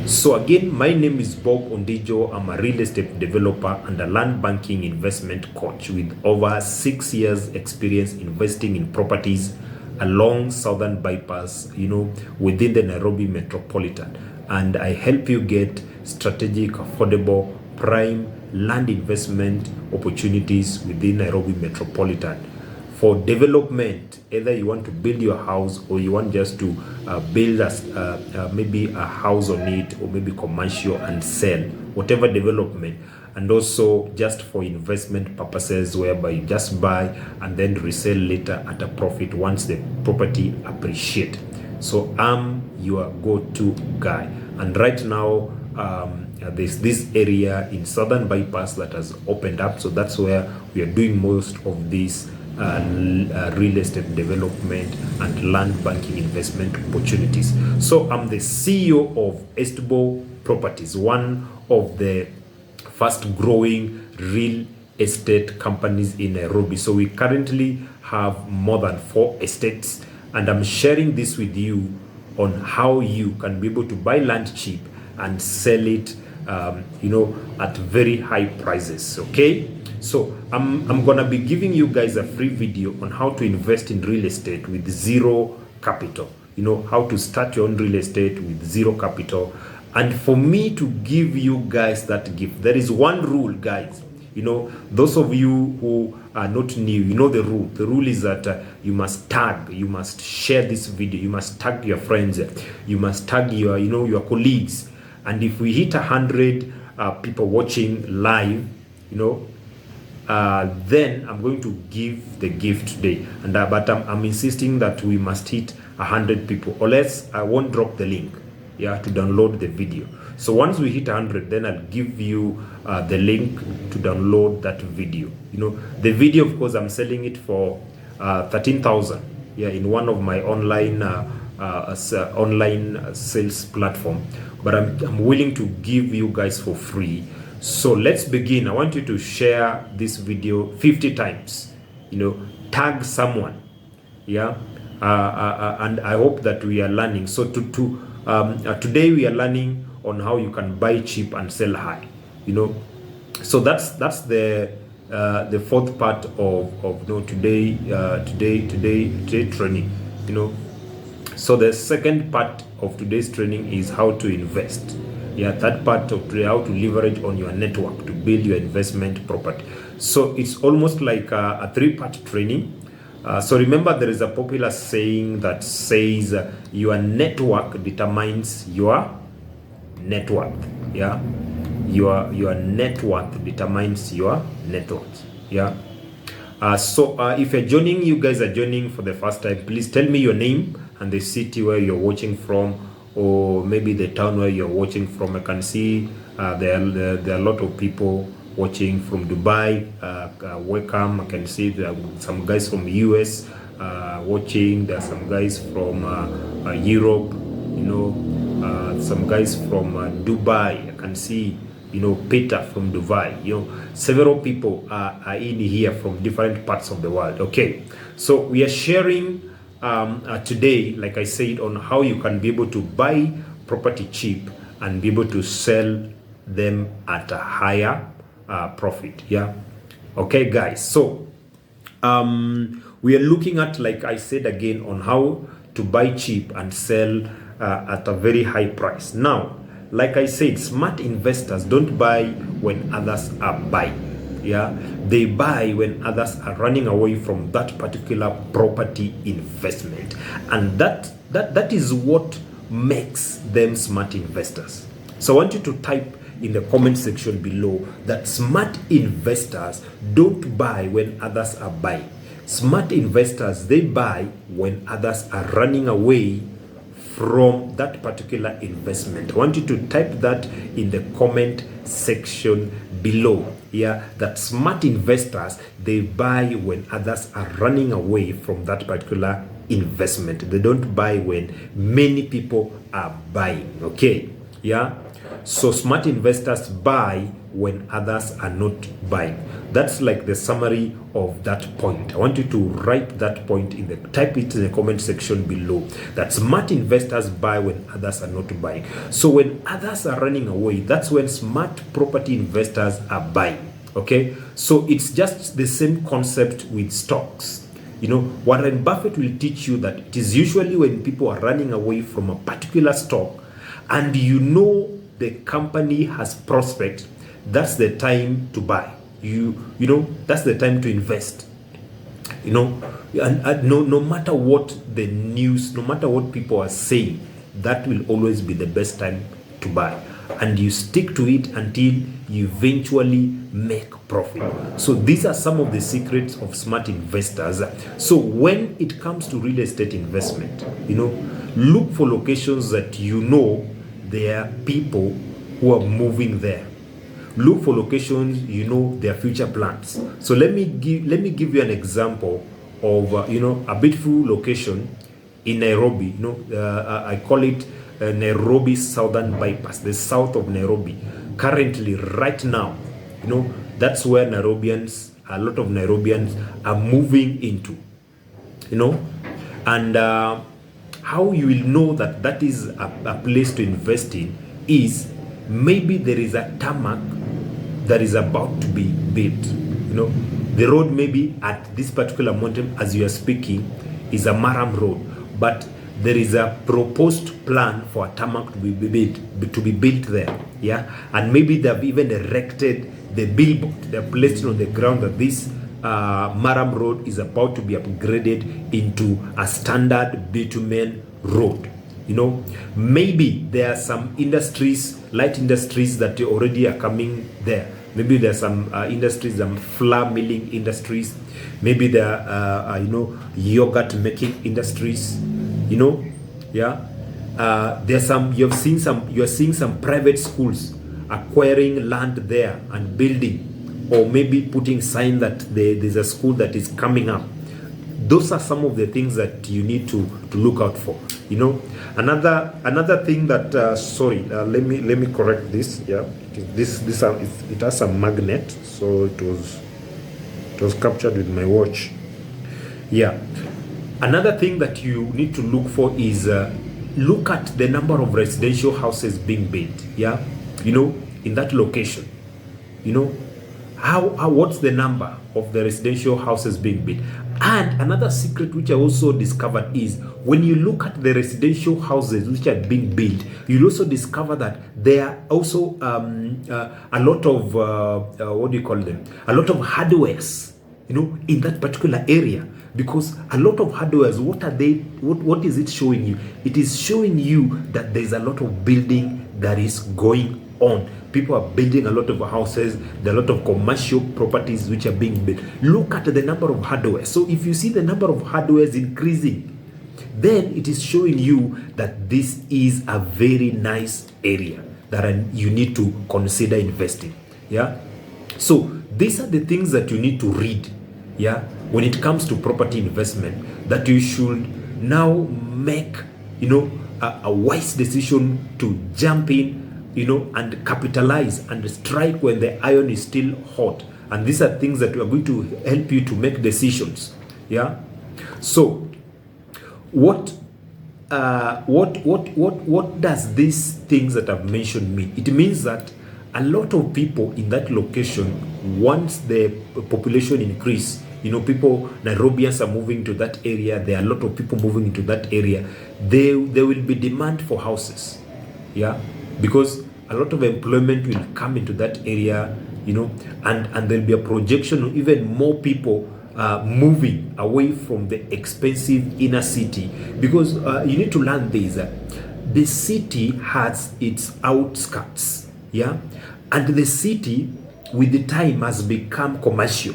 So again, my name is Bob Ondijo. I'm a real estate developer and a land banking investment coach with over 6 years experience investing in properties along Southern Bypass, within the Nairobi metropolitan. And I help you get strategic, affordable, prime land investment opportunities within Nairobi metropolitan. For development, either you want to build your house or you want just to build maybe a house on it, or maybe commercial and sell, whatever development. And also just for investment purposes, whereby you just buy and then resell later at a profit once the property appreciate. So I'm your go-to guy. And right now, there's this area in Southern Bypass that has opened up. So that's where we are doing most of these real estate development and land banking investment opportunities. So I'm the CEO of Estable Properties, one of the fast growing real estate companies in Nairobi. So we currently have more than 4 estates, and I'm sharing this with you on how you can be able to buy land cheap and sell it at very high prices. Okay, so I'm gonna be giving you guys a free video on how to invest in real estate with zero capital. How to start your own real estate with zero capital. And for me to give you guys that gift, there is one rule, guys. Those of you who are not new, you know the rule. The rule is that you must tag, you must share this video, you must tag your friends, you must tag your colleagues. And if we hit 100 people watching live, then I'm going to give the gift today. And but I'm insisting that we must hit 100 people, or else I won't drop the link to download the video. So once we hit 100, then I'll give you the link to download that video. The video, of course, I'm selling it for 13,000 in one of my online online sales platform, but I'm willing to give you guys for free. So let's begin. I want you to share this video 50 times, tag someone, and I hope that we are learning. So today we are learning on how you can buy cheap and sell high. So that's the 4th part of today training. So the second part of today's training is how to invest. Third part of today, how to leverage on your network to build your investment property. So it's almost like a 3-part training. So remember, there is a popular saying that says your network determines your net worth. Your net worth determines your net worth. So if you guys are joining for the first time, please tell me your name and the city where you're watching from, or maybe the town where you're watching from. I can see there are a lot of people watching from Dubai. Welcome. I can see there are some guys from US watching. There are some guys from Europe, some guys from Dubai. I can see Peter from Dubai. Several people are in here from different parts of the world. Okay, so we are sharing today, like I said, on how you can be able to buy property cheap and be able to sell them at a higher profit. Okay, guys, so we are looking at, like I said again, on how to buy cheap and sell at a very high price. Now, like I said, smart investors don't buy when others are buying. They buy when others are running away from that particular property investment, and that is what makes them smart investors. So I want you to type in the comment section below that smart investors don't buy when others are buying. Smart investors, they buy when others are running away from that particular investment. I want you to type that in the comment section below. That smart investors, they buy when others are running away from that particular investment. They don't buy when many people are buying. Okay, So smart investors buy when others are not buying. That's like the summary of that point. I want you to write that point type it in the comment section below. That smart investors buy when others are not buying. So when others are running away, that's when smart property investors are buying. Okay, so it's just the same concept with stocks. Warren Buffett will teach you that it is usually when people are running away from a particular stock and the company has prospect, that's the time to buy. That's the time to invest. And no matter what the news, no matter what people are saying, that will always be the best time to buy. And you stick to it until you eventually make profit. So these are some of the secrets of smart investors. So when it comes to real estate investment, look for locations that there are people who are moving there. Look for locations their future plans. So let me give you an example of a beautiful location in Nairobi. I call it Nairobi Southern Bypass, the south of Nairobi. Currently, right now, that's where a lot of Nairobians are moving into. And how you will know that is a place to invest in is maybe there is a tarmac that is about to be built. The road maybe at this particular mountain as you are speaking is a Maram road, but there is a proposed plan for a tarmac to be built there. Yeah, and maybe they have even erected the billboard. They have placed it on the ground that this Maram road is about to be upgraded into a standard bitumen road. Maybe there are some industries, light industries that already are coming there. Maybe there are some industries, some flour milling industries. Maybe there are yogurt making industries. There's some. You're seeing some private schools acquiring land there and building, or maybe putting sign that there's a school that is coming up. Those are some of the things that you need to look out for. Another thing that let me correct this. Yeah, it has a magnet, so it was captured with my watch. Yeah. Another thing that you need to look for is look at the number of residential houses being built. Yeah, in that location. What's the number of the residential houses being built? And another secret which I also discovered is when you look at the residential houses which are being built, you'll also discover that there are also a lot of a lot of hardwares, in that particular area. Because a lot of hardwares, what is it showing you? It is showing you that there's a lot of building that is going on. People are building a lot of houses. There are a lot of commercial properties which are being built. Look at the number of hardware. So if you see the number of hardwares increasing, then it is showing you that this is a very nice area that you need to consider investing. Yeah. So these are the things that you need to read. Yeah. When it comes to property investment, that you should now make, a wise decision to jump in, and capitalize and strike when the iron is still hot. And these are things that are going to help you to make decisions. Yeah. So, what does these things that I've mentioned mean? It means that a lot of people in that location, once the population increase, people, Nairobians are moving to that area. There are a lot of people moving into that area. There will be demand for houses. Yeah. Because a lot of employment will come into that area, and there'll be a projection of even more people moving away from the expensive inner city. Because you need to learn this. The city has its outskirts. Yeah. And the city, with the time, has become commercial.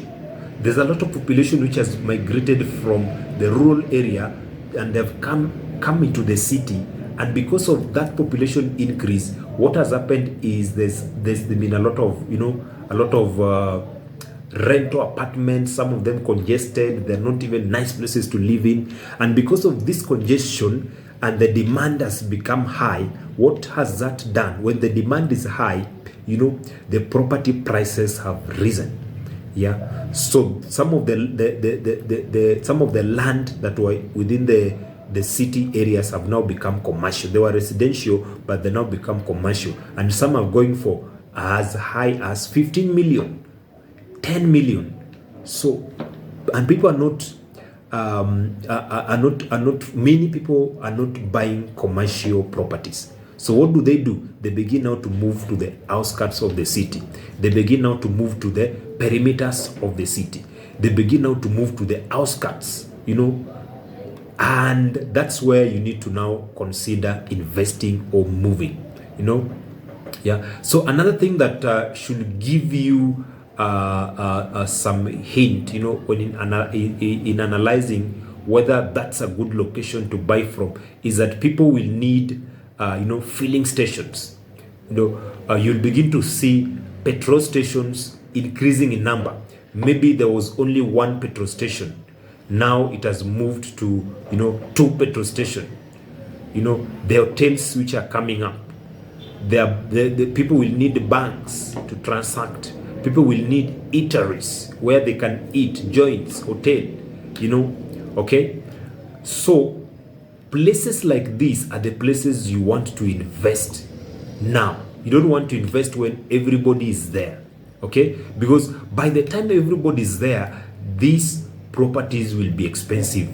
There's a lot of population which has migrated from the rural area and they've come into the city. And because of that population increase, what has happened is there's been a lot of rental apartments, some of them congested. They're not even nice places to live in. And because of this congestion, and the demand has become high, what has that done? When the demand is high, the property prices have risen. Yeah. So some of some of the land that were within the city areas have now become commercial. They were residential, but they now become commercial, and some are going for as high as 15 million, 10 million. So, and people are not many people are not buying commercial properties. So what do? They begin now to move to the outskirts of the city. They begin now to move to the perimeters of the city. They begin now to move to the outskirts, and that's where you need to now consider investing or moving, Yeah. So another thing that should give you some hint, when in analyzing whether that's a good location to buy from, is that people will need, filling stations. You'll begin to see petrol stations increasing in number. Maybe there was only one petrol station. Now it has moved to, 2 petrol stations. The hotels which are coming up. The people will need banks to transact. People will need eateries where they can eat, joints, hotel, okay? So places like these are the places you want to invest now. You don't want to invest when everybody is there, okay? Because by the time everybody is there, these properties will be expensive.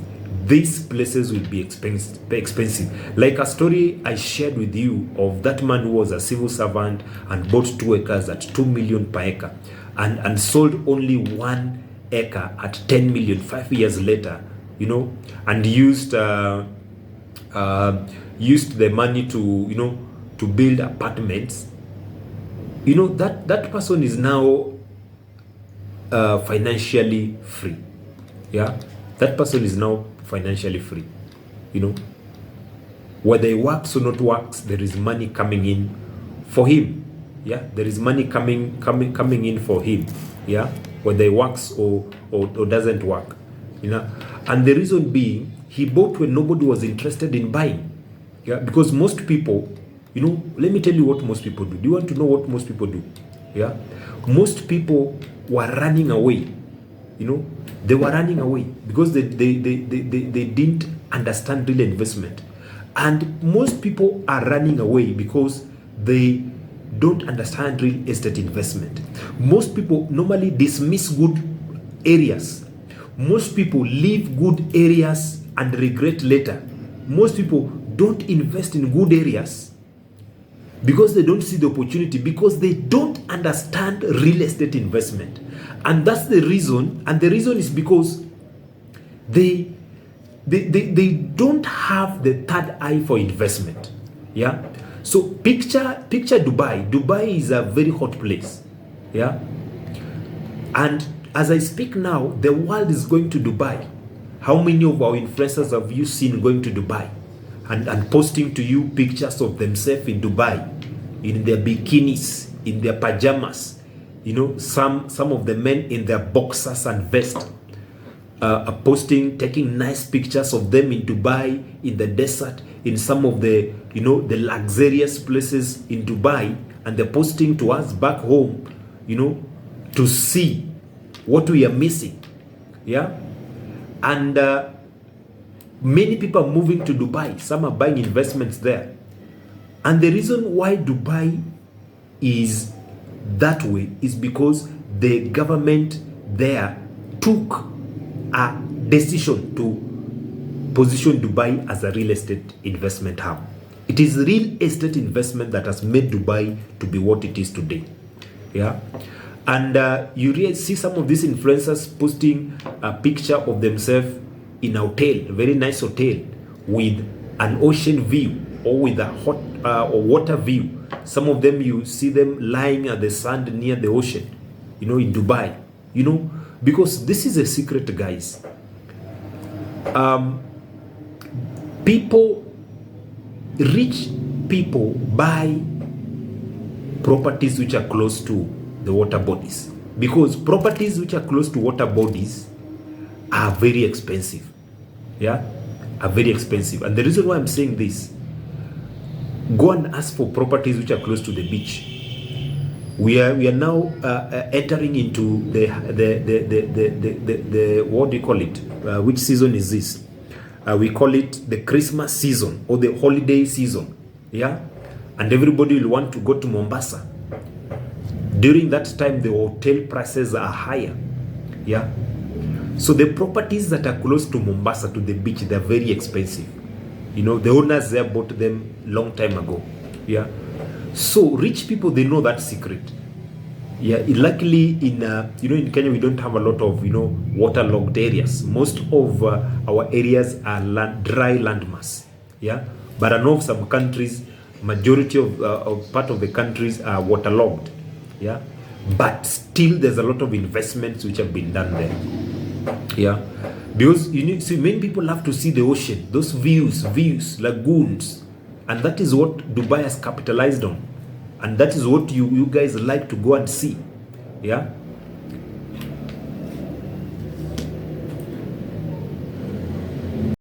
These places will be expensive. Like a story I shared with you of that man who was a civil servant and bought 2 acres at 2 million per acre and sold only 1 acre at 10 million 5 years later, and used the money to build apartments. That person is now financially free. Yeah, that person is now financially free. Whether it works or not works, there is money coming in for him. Yeah, there is money coming in for him. Yeah, whether it works or doesn't work. And the reason being, he bought when nobody was interested in buying. Yeah, because most people, let me tell you what most people do. Do you want to know what most people do? Yeah, most people were running away. They were running away because they didn't understand real investment. And most people are running away because they don't understand real estate investment. Most people normally dismiss good areas. Most people leave good areas and regret later. Most people don't invest in good areas because they don't see the opportunity, because they don't understand real estate investment. And that's the reason. And the reason is because they don't have the third eye for investment. Yeah. So picture Dubai. Dubai is a very hot place. Yeah. And as I speak now, the world is going to Dubai. How many of our influencers have you seen going to Dubai and posting to you pictures of themselves in Dubai, in their bikinis, in their pajamas? Some of the men in their boxers and vest are posting, taking nice pictures of them in Dubai, in the desert, in some of the, the luxurious places in Dubai, and they're posting to us back home, to see what we are missing. Yeah. And many people are moving to Dubai. Some are buying investments there. And the reason why Dubai is that way is because the government there took a decision to position Dubai as a real estate investment hub. It is real estate investment that has made Dubai to be what it is today. Yeah. And you really see some of these influencers posting a picture of themselves in a hotel, a very nice hotel, with an ocean view or with a hot or water view. Some of them, you see them lying at the sand near the ocean, in Dubai, because this is a secret, guys. Rich people buy properties which are close to the water bodies, because properties which are close to water bodies are very expensive. Yeah, are very expensive. And the reason why I'm saying this, go and ask for properties which are close to the beach. We are now entering into the what do you call it? Which season is this? We call it the Christmas season or the holiday season. Yeah, and everybody will want to go to Mombasa. During that time, the hotel prices are higher. Yeah, so the properties that are close to Mombasa, to the beach, they're very expensive. You know, the owners there bought them long time ago. Yeah, so rich people, they know that secret. Yeah, luckily in in Kenya we don't have a lot of waterlogged areas. Most of our areas are dry landmass. Yeah, but I know of some countries, majority of part of the countries are waterlogged. Yeah, but still there's a lot of investments which have been done there. Yeah, because many people love to see the ocean, those views, lagoons, and that is what Dubai has capitalized on, and that is what you guys like to go and see. Yeah,